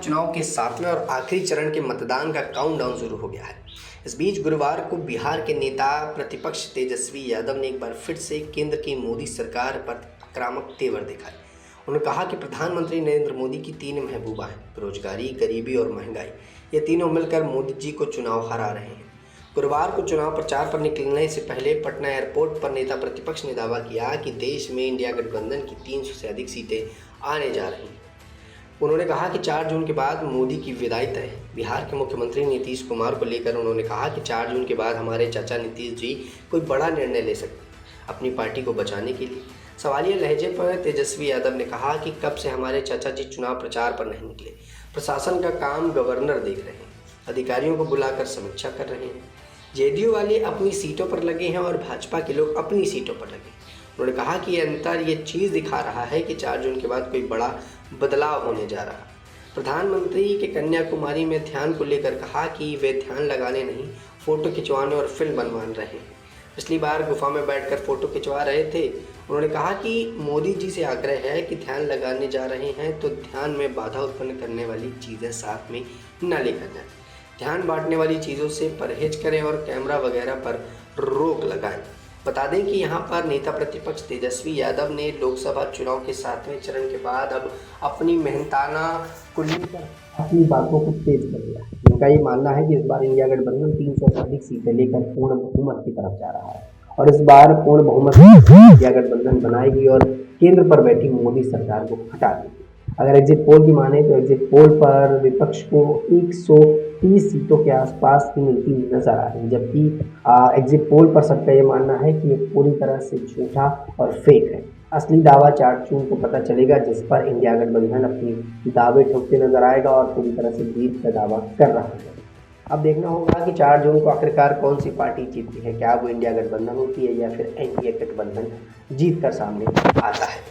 चुनाव के 7वें और आखिरी चरण के मतदान का काउंटडाउन शुरू हो गया है। इस बीच गुरुवार को बिहार के नेता प्रतिपक्ष तेजस्वी यादव ने एक बार फिर से केंद्र की मोदी सरकार पर आक्रामक तेवर दिखाए। उन्होंने कहा कि प्रधानमंत्री नरेंद्र मोदी की 3 महबूबा हैं, बेरोजगारी, गरीबी और महंगाई। ये तीनों मिलकर मोदी जी को चुनाव हरा रहे हैं। गुरुवार को चुनाव प्रचार पर निकलने से पहले पटना एयरपोर्ट पर नेता प्रतिपक्ष ने दावा किया कि देश में इंडिया गठबंधन की 300 से अधिक सीटें आने जा रही हैं। उन्होंने कहा कि 4 जून के बाद मोदी की विदाई तय है। बिहार के मुख्यमंत्री नीतीश कुमार को लेकर उन्होंने कहा कि 4 जून के बाद हमारे चाचा नीतीश जी कोई बड़ा निर्णय ले सकते हैं अपनी पार्टी को बचाने के लिए। सवालिया लहजे पर तेजस्वी यादव ने कहा कि कब से हमारे चाचा जी चुनाव प्रचार पर नहीं निकले। प्रशासन का काम गवर्नर देख रहे हैं, अधिकारियों को बुलाकर समीक्षा कर रहे हैं। जेडीयू वाले अपनी सीटों पर लगे हैं और भाजपा के लोग अपनी सीटों पर लगे। उन्होंने कहा कि ये अंतर ये चीज़ दिखा रहा है कि 4 जून के बाद कोई बड़ा बदलाव होने जा रहा। प्रधानमंत्री के कन्याकुमारी में ध्यान को लेकर कहा कि वे ध्यान लगाने नहीं, फोटो खिंचवाने और फिल्म बनवा रहे हैं। पिछली बार गुफा में बैठकर फोटो खिंचवा रहे थे। उन्होंने कहा कि मोदी जी से आग्रह है कि ध्यान लगाने जा रहे हैं तो ध्यान में बाधा उत्पन्न करने वाली चीज़ें साथ में न लेकर जाएं। ध्यान बांटने वाली चीज़ों से परहेज करें और कैमरा वगैरह पर रोक लगाएं। बता दें कि यहाँ पर नेता प्रतिपक्ष तेजस्वी यादव ने लोकसभा चुनाव के 7वें चरण के बाद अब अपनी मेहनताना को लेकर अपनी बातों को तेज कर दिया। उनका ये मानना है कि इस बार इंडिया गठबंधन 300 से अधिक सीटें लेकर पूर्ण बहुमत की तरफ जा रहा है और इस बार पूर्ण बहुमत इंडिया गठबंधन बनाएगी और केंद्र पर बैठी मोदी सरकार को हटा देगी। अगर एग्जिट पोल की माने तो एग्जिट पोल पर विपक्ष को 130 सीटों के आसपास की मिलती नजर आ रही है, जबकि एग्जिट पोल पर सबका ये मानना है कि ये पूरी तरह से झूठा और फेक है। असली दावा 4 जून को पता चलेगा, जिस पर इंडिया गठबंधन अपनी दावे ठोकते नजर आएगा और पूरी तरह से जीत का दावा कर रहा है। अब देखना होगा कि 4 जून को आखिरकार कौन सी पार्टी जीतती है, क्या वो इंडिया गठबंधन होती है या फिर एनडीए गठबंधन जीत कर सामने आता है।